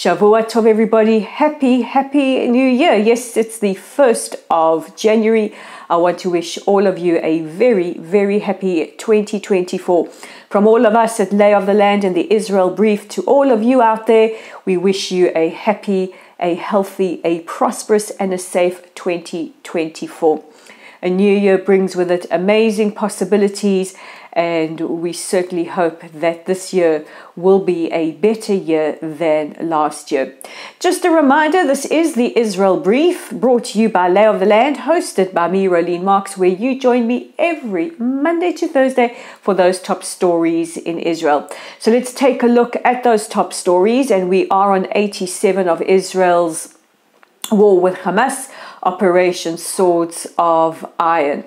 Shavua Tov, everybody. Happy New Year. Yes, it's the 1st of January. I want to wish all of you a very happy 2024. From all of us at Lay of the Land and the Israel Brief to all of you out there, we wish you a happy, a healthy, a prosperous and a safe 2024. A new year brings with it amazing possibilities, and we certainly hope that this year will be a better year than last year. Just a reminder, this is the Israel Brief, brought to you by Lay of the Land, hosted by me, Rolene Marks, where you join me every Monday to Thursday for those top stories in Israel. So let's take a look at those top stories, and we are on 87 of Israel's war with Hamas, Operation Swords of Iron.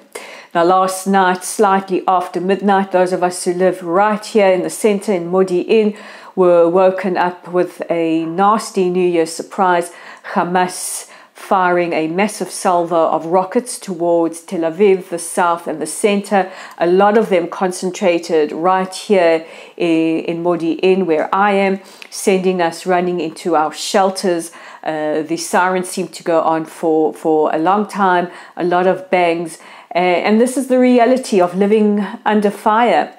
Now, last night, slightly after midnight, those of us who live right here in the center in Modi'in were woken up with a nasty New Year surprise. Hamas firing a massive salvo of rockets towards Tel Aviv, the south and the center. A lot of them concentrated right here in Modi'in, where I am, sending us running into our shelters. The sirens seemed to go on for a long time, a lot of bangs. And this is the reality of living under fire,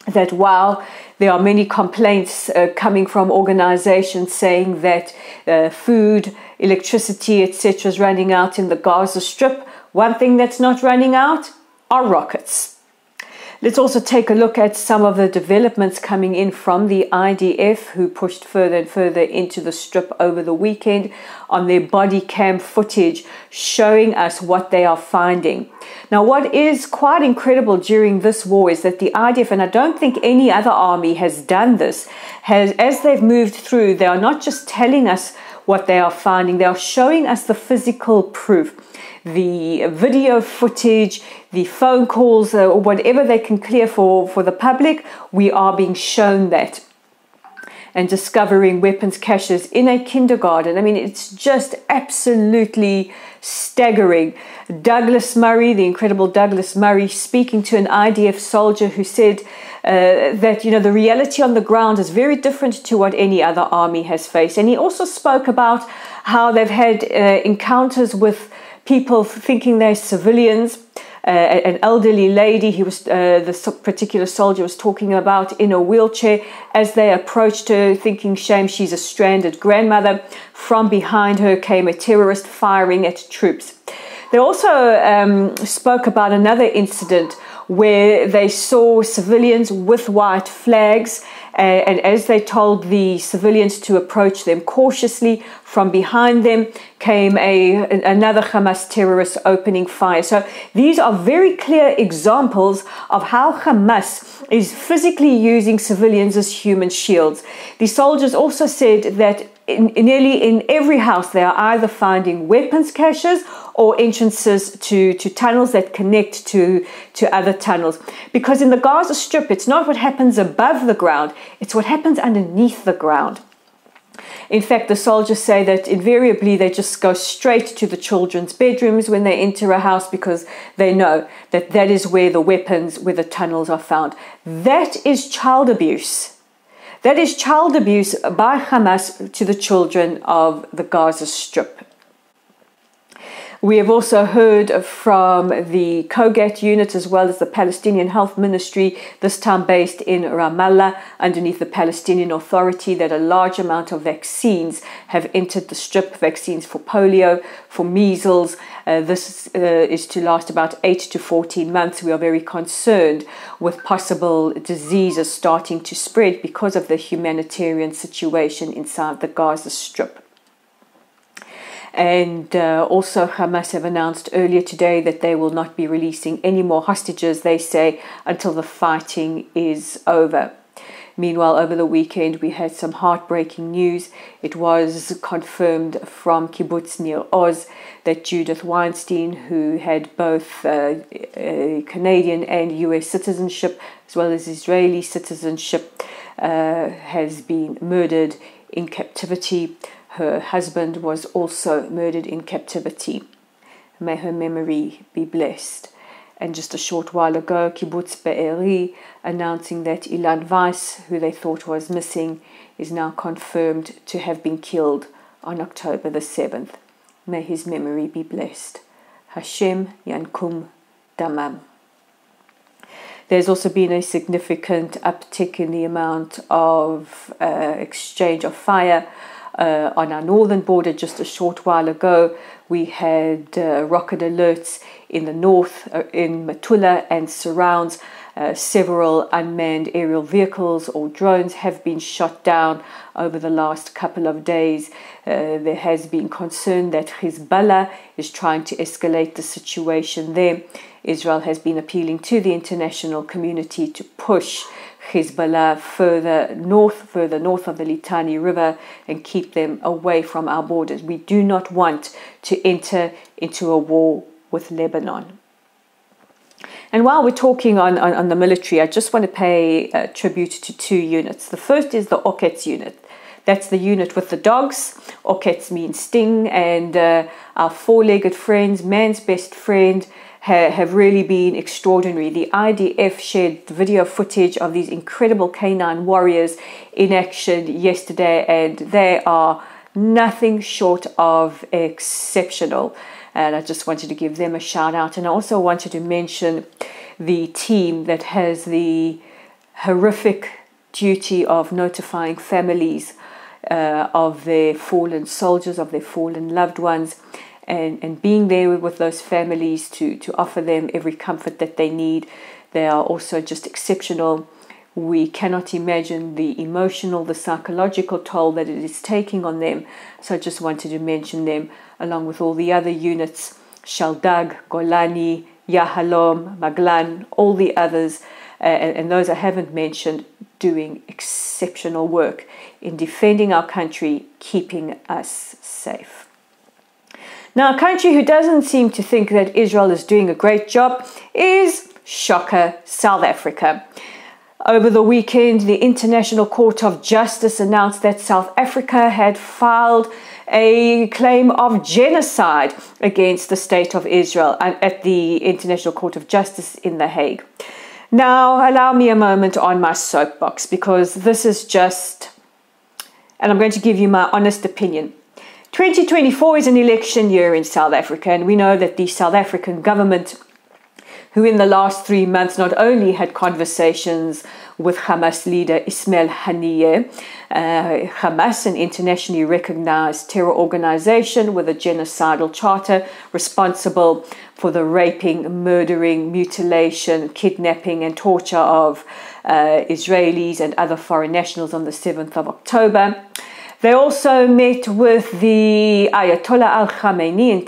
that while there are many complaints coming from organizations saying that food, electricity, etc. is running out in the Gaza Strip, one thing that's not running out are rockets. Let's also take a look at some of the developments coming in from the IDF, who pushed further and further into the strip over the weekend on their body cam footage, showing us what they are finding. Now, what is quite incredible during this war is that the IDF, and I don't think any other army has done this, as they've moved through, they are not just telling us what they are finding, they are showing us the physical proof. The video footage, the phone calls, or whatever they can clear for the public, we are being shown that. And discovering weapons caches in a kindergarten. I mean, it's just absolutely staggering. Douglas Murray, the incredible Douglas Murray, speaking to an IDF soldier who said that, the reality on the ground is very different to what any other army has faced. And he also spoke about how they've had encounters with people thinking they're civilians. An elderly lady, the particular soldier was talking about, in a wheelchair, as they approached her, thinking, shame, she's a stranded grandmother. From behind her came a terrorist firing at troops. They also spoke about another incident where they saw civilians with white flags, and as they told the civilians to approach them cautiously, from behind them came another Hamas terrorist opening fire. So these are very clear examples of how Hamas is physically using civilians as human shields. The soldiers also said that nearly in every house they are either finding weapons caches or entrances to tunnels that connect to other tunnels. Because in the Gaza Strip, it's not what happens above the ground, it's what happens underneath the ground. In fact, the soldiers say that invariably they just go straight to the children's bedrooms when they enter a house, because they know that that is where the weapons, where the tunnels are found. That is child abuse. That is child abuse by Hamas to the children of the Gaza Strip. We have also heard from the Kogat unit as well as the Palestinian Health Ministry, this time based in Ramallah, underneath the Palestinian Authority, that a large amount of vaccines have entered the strip, vaccines for polio, for measles. This is to last about 8 to 14 months. We are very concerned with possible diseases starting to spread because of the humanitarian situation inside the Gaza Strip. And also Hamas have announced earlier today that they will not be releasing any more hostages, they say, until the fighting is over. Meanwhile, over the weekend, we had some heartbreaking news. It was confirmed from Kibbutz Nir Oz that Judith Weinstein, who had both Canadian and US citizenship, as well as Israeli citizenship, has been murdered in captivity. Her husband was also murdered in captivity. May her memory be blessed. And just a short while ago, Kibbutz Be'eri announcing that Ilan Weiss, who they thought was missing, is now confirmed to have been killed on October the 7th. May his memory be blessed. Hashem Yankum Damam. There's also been a significant uptick in the amount of exchange of fire on our northern border. Just a short while ago, we had rocket alerts in the north, in Matula and surrounds. Several unmanned aerial vehicles or drones have been shot down over the last couple of days. There has been concern that Hezbollah is trying to escalate the situation there. Israel has been appealing to the international community to push Hezbollah further north of the Litani River and keep them away from our borders. We do not want to enter into a war with Lebanon. And while we're talking on the military, I just want to pay tribute to two units. The first is the Okets unit. That's the unit with the dogs. Okets means sting, and our four-legged friends, man's best friend, have really been extraordinary. The IDF shared video footage of these incredible canine warriors in action yesterday, and they are nothing short of exceptional. And I just wanted to give them a shout out. And I also wanted to mention the team that has the horrific duty of notifying families of their fallen soldiers, of their fallen loved ones, and being there with those families to offer them every comfort that they need. They are also just exceptional. We cannot imagine the emotional, the psychological toll that it is taking on them. So I just wanted to mention them along with all the other units, Shaldag, Golani, Yahalom, Maglan, all the others, and those I haven't mentioned, doing exceptional work in defending our country, keeping us safe. Now, a country who doesn't seem to think that Israel is doing a great job is, shocker, South Africa. Over the weekend, the International Court of Justice announced that South Africa had filed a claim of genocide against the State of Israel at the International Court of Justice in The Hague. Now, allow me a moment on my soapbox, because this is just, and I'm going to give you my honest opinion. 2024 is an election year in South Africa, and we know that the South African government, who in the last 3 months not only had conversations with Hamas leader Ismail Haniyeh, Hamas, an internationally recognized terror organization with a genocidal charter responsible for the raping, murdering, mutilation, kidnapping and torture of Israelis and other foreign nationals on the 7th of October. They also met with the Ayatollah al-Khamenei in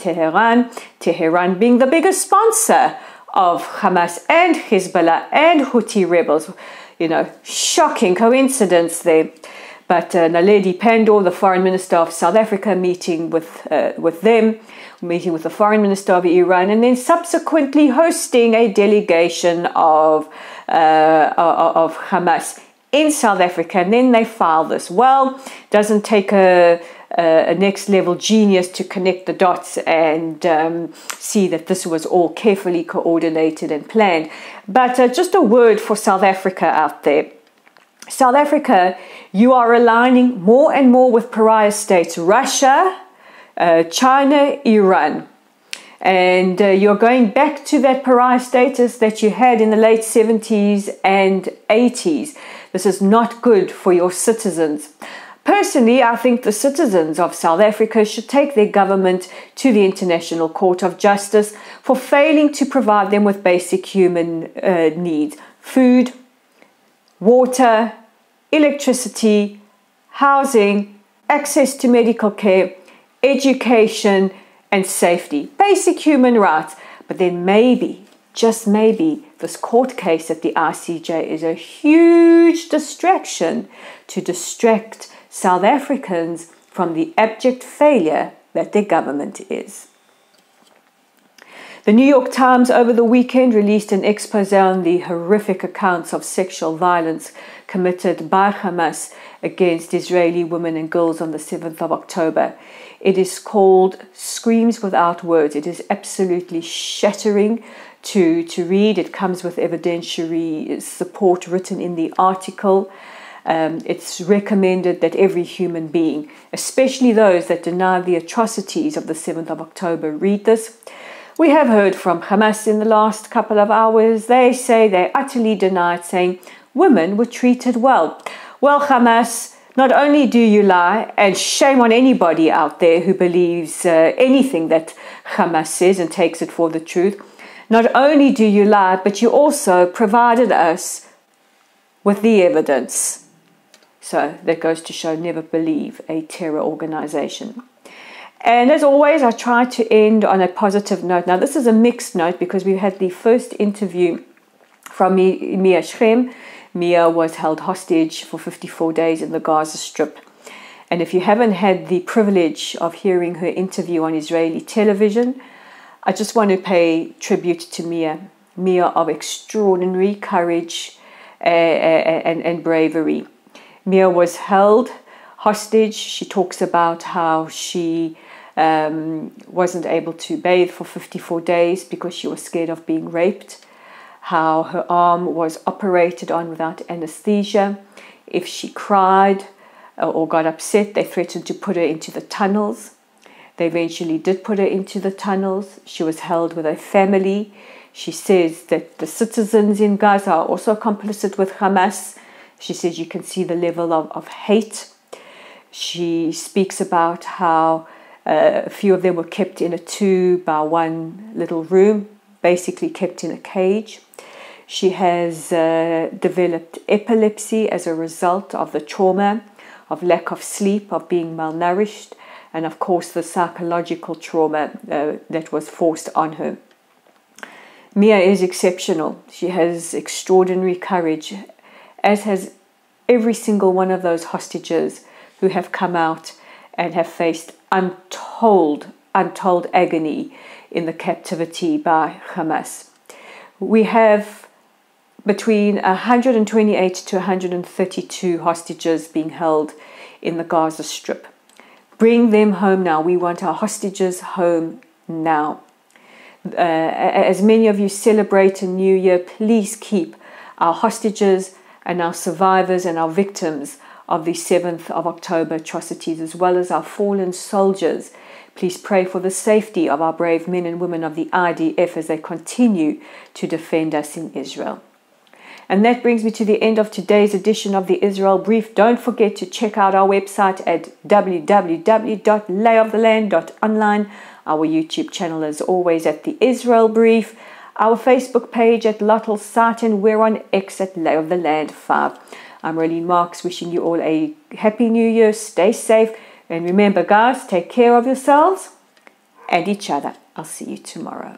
Tehran being the biggest sponsor of Hamas and Hezbollah and Houthi rebels. You know, shocking coincidence there. But Naledi Pandor, the foreign minister of South Africa, meeting with them, meeting with the foreign minister of Iran, and then subsequently hosting a delegation of Hamas in South Africa. And then they file this. Well, doesn't take a next level genius to connect the dots and see that this was all carefully coordinated and planned. But just a word for South Africa out there. South Africa, you are aligning more and more with pariah states, Russia, China, Iran. And you're going back to that pariah status that you had in the late 70s and 80s. This is not good for your citizens. Personally, I think the citizens of South Africa should take their government to the International Court of Justice for failing to provide them with basic human needs: food, water, electricity, housing, access to medical care, education, and safety. Basic human rights. But then maybe, just maybe, this court case at the ICJ is a huge distraction to distract South Africans from the abject failure that their government is. The New York Times over the weekend released an expose on the horrific accounts of sexual violence committed by Hamas against Israeli women and girls on the 7th of October. It is called Screams Without Words. It is absolutely shattering to read. It comes with evidentiary support written in the article. It's recommended that every human being, especially those that deny the atrocities of the 7th of October, read this. We have heard from Hamas in the last couple of hours. They say they utterly denied, saying women were treated well. Well, Hamas, not only do you lie, and shame on anybody out there who believes anything that Hamas says and takes it for the truth, not only do you lie, but you also provided us with the evidence. So that goes to show, never believe a terror organization. And as always, I try to end on a positive note. Now, this is a mixed note because we had the first interview from Mia Shrem. Mia was held hostage for 54 days in the Gaza Strip. And if you haven't had the privilege of hearing her interview on Israeli television, I just want to pay tribute to Mia. Mia of extraordinary courage and bravery. Mia was held hostage. She talks about how she wasn't able to bathe for 54 days because she was scared of being raped, how her arm was operated on without anesthesia. If she cried or got upset, they threatened to put her into the tunnels. They eventually did put her into the tunnels. She was held with a family. She says that the citizens in Gaza are also complicit with Hamas. She says you can see the level of hate. She speaks about how a few of them were kept in a 2-by-1 little room, basically kept in a cage. She has developed epilepsy as a result of the trauma, of lack of sleep, of being malnourished, and of course the psychological trauma that was forced on her. Mia is exceptional. She has extraordinary courage, as has every single one of those hostages who have come out and have faced untold agony in the captivity by Hamas. We have between 128 to 132 hostages being held in the Gaza Strip. Bring them home now. We want our hostages home now. As many of you celebrate a new year, please keep our hostages and our survivors and our victims of the 7th of October atrocities, as well as our fallen soldiers. Please pray for the safety of our brave men and women of the IDF as they continue to defend us in Israel. And that brings me to the end of today's edition of the Israel Brief. Don't forget to check out our website at www.layoftheland.online, our YouTube channel as always at the Israel Brief, our Facebook page at Lottel Site, and we're on X at Lay of the Land 5. I'm Rolene Marks, wishing you all a happy new year. Stay safe. And remember, guys, take care of yourselves and each other. I'll see you tomorrow.